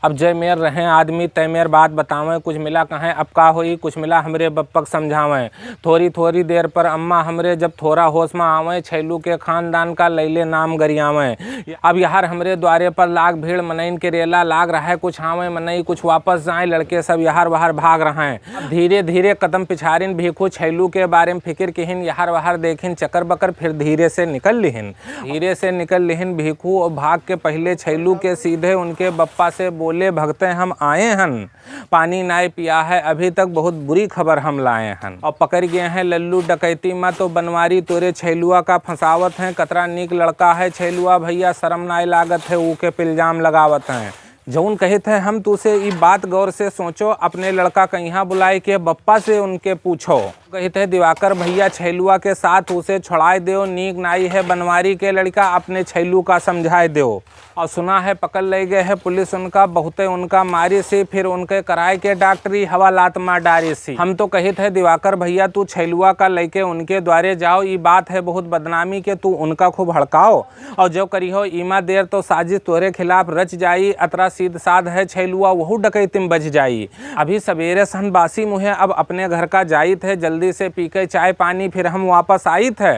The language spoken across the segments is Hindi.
अब जय मेर रहें आदमी तय मेर बात बतावें, कुछ मिला कहें अब का होई, कुछ मिला हमरे बप्पक समझावें। थोड़ी थोड़ी देर पर अम्मा हमरे जब थोड़ा होश में आवें, छैलू के खानदान का लैले नाम गरियावें। अब यार हमरे द्वारे पर लाग भीड़ मनइन के रेला लाग रहा है, कुछ आवें मनई कुछ वापस जाएं, लड़के सब यार बाहर भाग रहे हैं। अब धीरे धीरे कदम पिछारिन भीखू छैलू के बारे में फिक्र किहिन, यार बाहर देखिन चक्कर बकर, फिर धीरे से निकल लिहिन भीखू। और भाग के पहले छैलू के सीधे उनके बप्पा से बोले, भगते हम आए हन, पानी नाय पिया है अभी तक, बहुत बुरी खबर हम लाए हन। और पकड़ गए हैं लल्लू डकैती में, तो बनवारी तोरे छैलुआ का फंसावत हैं। कतरा नीक लड़का है छैलुआ भैया, शर्म नाय लागत है ऊ के इल्जाम लगावत हैं। जौन कहे थे हम तुसे ये बात गौर से सोचो, अपने लड़का कहीं बुलाए के बप्पा से उनके पूछो। कहे थे दिवाकर भैया छैलुआ के साथ उसे छुड़ाए दो, नीक नाई है बनवारी के लड़का, अपने छैलू का समझाए दो। और सुना है पकड़ ले गए है पुलिस उनका, बहुते उनका मारी सी, फिर उनके कराए के डॉक्टरी हवालात मार डारी सी। हम तो कहे थे दिवाकर भैया तू छैलुआ का लेके उनके द्वारे जाओ, ये बात है बहुत बदनामी के, तू उनका खूब हड़काओ। और जो करी हो ईमा देर तो साजिश तोरे खिलाफ रच जाई, अतरा सीध साध है छैलुआ वहू डकैतिम बच जाई। अभी सवेरे सन बासी मुहे अब अपने घर का जाई थे, जल्दी से पी के चाय पानी फिर हम वापस आई थे।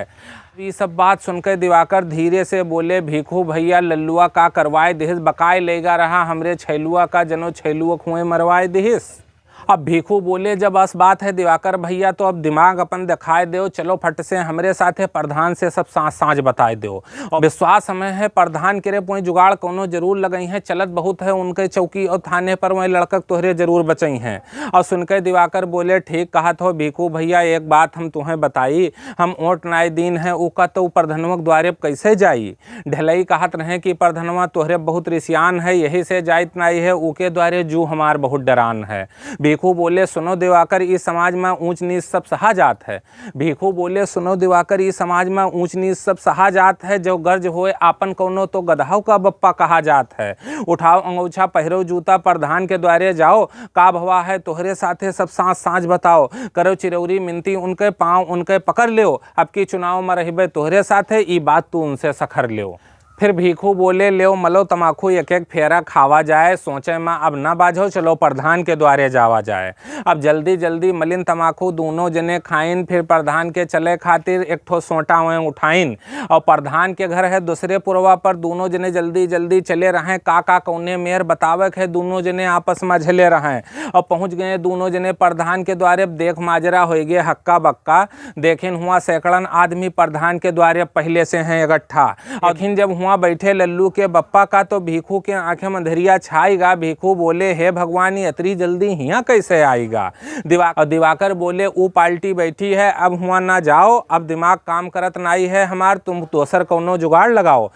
ये सब बात सुनकर दिवाकर धीरे से बोले, भीखू भैया लल्लुआ का करवाए दिहिस, बकाए लेगा रहा हमरे छैलुआ का, जनो छैलुआ कुएं मरवाए दिहिस। अब भीखू बोले, जब बस बात है दिवाकर भैया तो अब दिमाग अपन दिखाए दो, चलो फट से हमरे साथे प्रधान से सब सांझ बताए दो। और विश्वास हमें है प्रधान के रे पोई जुगाड़ कोनो जरूर लगई है, चलत बहुत है उनके चौकी और थाने पर वही लड़कक तोहरे जरूर बचई हैं। और सुनकर दिवाकर बोले, ठीक कहा तो भीखू भैया, एक बात हम तुम्हें बताई, हम ओट नाय दीन है ऊका तो प्रधनवा द्वारे कैसे जाई। ढलई कहत रहे कि प्रधनवा तोहरे बहुत रिसियान है, यही से जाइत नाई है, ऊके द्वारे जू हमार बहुत डरान है। भीखू बोले, सुनो दिवाकर इस समाज में ऊंच नीच सब सहा जात है। भीखू बोले, सुनो दिवाकर इस समाज में ऊंच नीच सब सहा जात है, जो गर्ज होए आपन कोनो तो गदहाव का बप्पा कहा जात है। उठाओ अंगूछा पहिरो जूता, प्रधान के द्वारे जाओ, का भवा है तोहरे साथे सब सांझ बताओ। करो चिरौरी मिनती उनके पाँव उनके पकड़ लियो, अब की चुनाव में रहिबे तोहरे साथे, ई बात तू उनसे सखर लियो। फिर भीखू बोले, ले मलो तमाखू एक एक फेरा खावा जाए, सोचे माँ अब ना बाझो, चलो प्रधान के द्वारे जावा जाए। अब जल्दी जल्दी मलिन तमाखू दोनों जने खाइन, फिर प्रधान के चले खातिर एक ठो सोटा वहीं उठाइन। और प्रधान के घर है दूसरे पुरवा पर, दोनों जने जल्दी जल्दी चले रहें, काका कौने मेयर बतावक है, दोनों जने आपस में झले रहें। और पहुँच गए दोनों जने प्रधान के द्वारे, देख माजरा हो गए हक्का बक्का, देखिन हुआ सैकड़न आदमी प्रधान के द्वारे पहले से हैं इकट्ठा। और जब वहाँ बैठे लल्लू के बप्पा का तो भीखू के आंखें में अंधेरिया छाएगा। भीखू बोले, हे भगवान इतनी जल्दी यहाँ कैसे आएगा। दिवाकर बोले, वो पार्टी बैठी है अब हुआ ना जाओ, अब दिमाग काम करत नाई है हमार, तुम दोसर कौनो जुगाड़ लगाओ।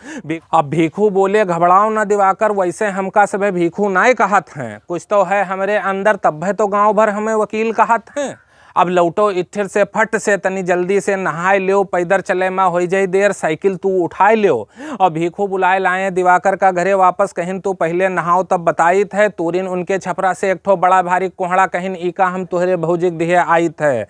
अब भीखू बोले, घबराओ ना दिवाकर, वैसे हमका सब भीखू नाय कहत हैं, कुछ तो है हमरे अंदर, तब है तो गाँव भर हमें वकील कहत हैं। अब लौटो इत्थिर से फट से तनी जल्दी से नहाए लियो, पैदल चले माँ हो जाई देर, साइकिल तू उठाए लियो। और भीखू बुलाए लाए दिवाकर का घरे वापस, कहिन तू पहले नहाओ तब बताई थे। तूरिन उनके छपरा से एक ठो बड़ा भारी कोहड़ा, कहिन इका हम तुहरे भौजिक दिहे आई थे।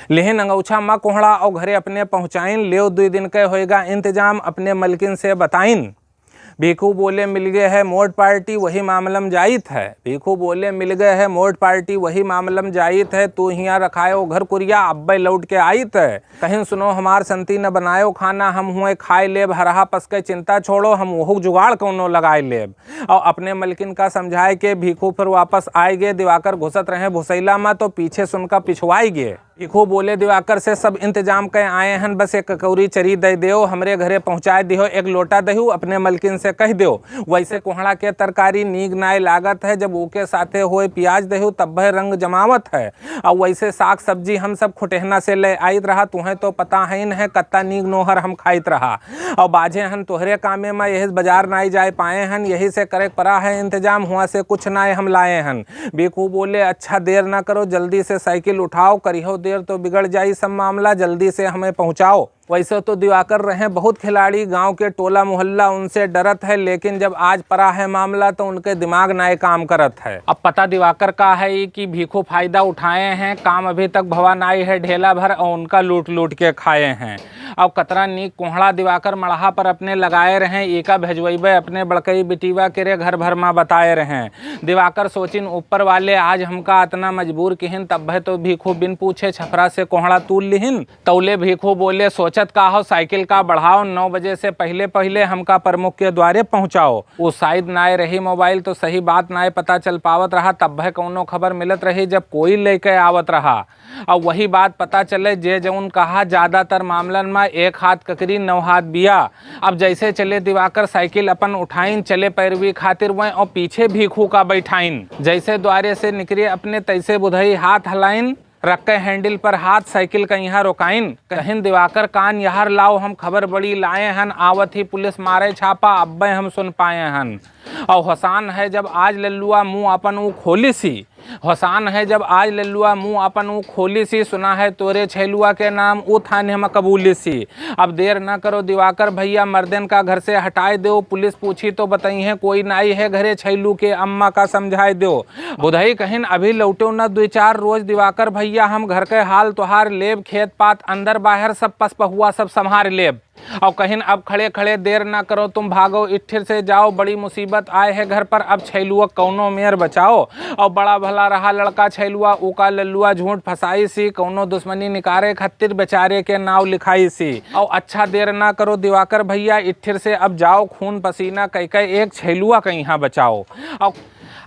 लेहिन अंगौछा माँ कोहड़ा और घरे अपने पहुँचाइन, ले 2 दिन के होएगा इंतजाम, अपने मलकिन से बताइन। भीखू बोले, मिल गए है मोट पार्टी वही मामलम जाइत है। भीखू बोले, मिल गए है मोट पार्टी वही मामलम जाइत है, तू हियाँ रखायो घर कुरिया, अब्बे लौट के आइत है। कहीं सुनो हमार संती न बनायो खाना, हम हुए खाए लेब, हरहा पस के चिंता छोड़ो, हम वहू जुगाड़ कौनो लगाए लेब। और अपने मलकिन का समझाए के भीखू फिर वापस आए गए। दिवाकर घुसत रहे भुसैला में तो पीछे सुनकर पिछवाई गए। भीखू बोले, दिवाकर से सब इंतजाम के आए हैं, बस एक ककौरी चरी दे दो, हमरे घरे पहुँचाए दिहो, एक लोटा दहू, अपने मलकिन से कह दो। वैसे कोहड़ा के तरकारी नीक नाय लागत है, जब ओके साथे होए प्याज दहू तब वह रंग जमावत है। और वैसे साग सब्जी हम सब खुटेहना से ले आइत रहा, तुम्हें तो पता है न है कत्ता नीक नोहर हम खाइत रहा। और बाजे हन तोहरे कामे में यही बाजार नाई जाए पाए हन, यही से करे पड़ा है इंतजाम, हुआ से कुछ नाय हम लाए हन। भीखू बोले, अच्छा देर ना करो, जल्दी से साइकिल उठाओ, करिहो देर तो बिगड़ जाई सब मामला, जल्दी से हमें पहुँचाओ। वैसे तो दिवाकर रहे बहुत खिलाड़ी, गांव के टोला मोहल्ला उनसे डरत है, लेकिन जब आज पड़ा है मामला तो उनके दिमाग नए काम करत है। अब पता दिवाकर का है कि भीखू फायदा उठाए हैं, काम अभी तक भवा नाई है ढेला भर और उनका लूट लूट के खाए हैं। अब कतरा नीक कोहड़ा दिवाकर मड़हा पर अपने लगाए रहे, एका भेजवेबे अपने बड़कई बिटिवा के घर भर माँ बताए रहे। दिवाकर सोचिन ऊपर वाले आज हमका इतना मजबूर किहिन, तब तो भीखू बिन पूछे छपरा से कोहड़ा तूल लिहिन। तौले भीखू बोले सोचत का हो साइकिल का बढ़ाओ, 9 बजे से पहले पहले हमका प्रमुख के द्वारे पहुंचाओ। वो शायद नाए रही मोबाइल तो सही बात नाए पता चल पावत रहा, तब कौनो खबर मिलत रही जब कोई लेके आवत रहा। अब वही बात पता चले जे जौन कहा, ज्यादातर मामलन में एक हाथ ककरी 9 हाथ बिया। अब जैसे चले दिवाकर साइकिल अपन उठाइन, चले पैरवी खातिर वह और पीछे भीखू का बैठाइन। जैसे द्वारे से निकले अपने तैसे बुधई हाथ हलाइन, रखे हैंडल पर हाथ साइकिल का यहाँ रोकाइन। कहिन दिवाकर कान यहार लाओ, हम खबर बड़ी लाए हन, आवत ही पुलिस मारे छापा अब हम सुन पाए हन। और हसान है जब आज लल्लुआ मुँह अपन वो खोली सी, हसान है जब आज लल्लुआ मुँह अपन वो खोली सी, सुना है तोरे छैलुआ के नाम वो थाने में कबूली सी। अब देर न करो दिवाकर भैया, मर्दन का घर से हटाए दो, पुलिस पूछी तो बताई है कोई नाई है घरे, छैलू के अम्मा का समझाए दो। बुधई कहिन अभी लौटो न 2-4 रोज दिवाकर भैया, हम घर के हाल तोहार लेब, खेत पात अंदर बाहर सब पसपहुआ सब संभार लेब। और कहिन अब खड़े खड़े देर ना करो, तुम भागो इट्ठिर से जाओ, बड़ी मुसीबत आए है घर पर, अब छैलुआ कौनो मेयर बचाओ। और बड़ा भला रहा लड़का छैलुआ, उका लल्लुआ झूठ फसाई सी, कौनो दुश्मनी निकारे खत्तिर बेचारे के नाव लिखाई सी। और अच्छा देर ना करो दिवाकर भैया, इट्ठिर से अब जाओ, खून पसीना कह कह एक छैलुआ का यहाँ बचाओ।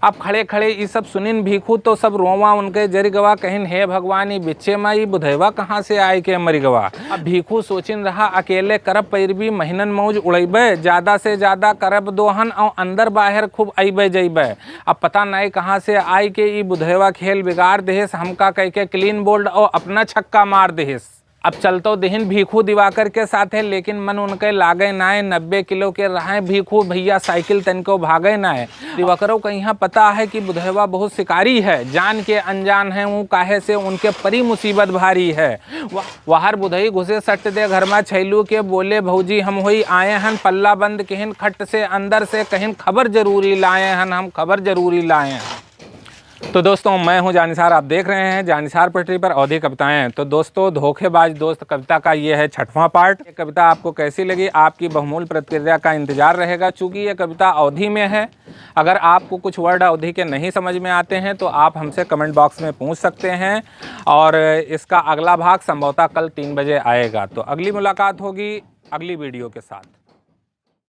अब खड़े खड़े ये सब सुनिन भीखू तो सब रोवा उनके जरी गवा, कहिन हे भगवान ये बिच्चे में ये बुधैवा कहाँ से आए के मरी गवा। अब भीखू सोचिन रहा अकेले करब पैरवी, महीनन मौज उड़ैबे, ज्यादा से ज्यादा करब दोहन और अंदर बाहर खूब अइबे जइबे। अब पता नहीं कहाँ से आई के ये बुधैवा खेल बिगाड़ देहिस, हमका कह के क्लीन बोल्ड और अपना छक्का मार देहिस। अब चलतो दिहिन भीखू दिवाकर के साथ है, लेकिन मन उनके लागे नाए, 90 किलो के रहे भीखू भैया, साइकिल तनको भागे नाए। दिवाकरों को यहाँ पता है कि बुधैवा बहुत शिकारी है, जान के अनजान है वो काहे से उनके परी मुसीबत भारी है। वहार बुधई घुसे सट दे घर में छैलू के, बोले भौजी हम होई आए हन, पल्ला बंद कहिन खट से अंदर से, कहिन खबर जरूरी लाए हन, हम खबर जरूरी लाए हैं। तो दोस्तों मैं हूं जानिसार, आप देख रहे हैं जानिसार पटरी पर अवधी कविताएं। तो दोस्तों धोखेबाज दोस्त कविता का ये है 6वां पार्ट। ये कविता आपको कैसी लगी, आपकी बहुमूल्य प्रतिक्रिया का इंतजार रहेगा। चूँकि ये कविता अवधी में है, अगर आपको कुछ वर्ड अवधी के नहीं समझ में आते हैं तो आप हमसे कमेंट बॉक्स में पूछ सकते हैं, और इसका अगला भाग संभवतः कल 3 बजे आएगा। तो अगली मुलाकात होगी अगली वीडियो के साथ।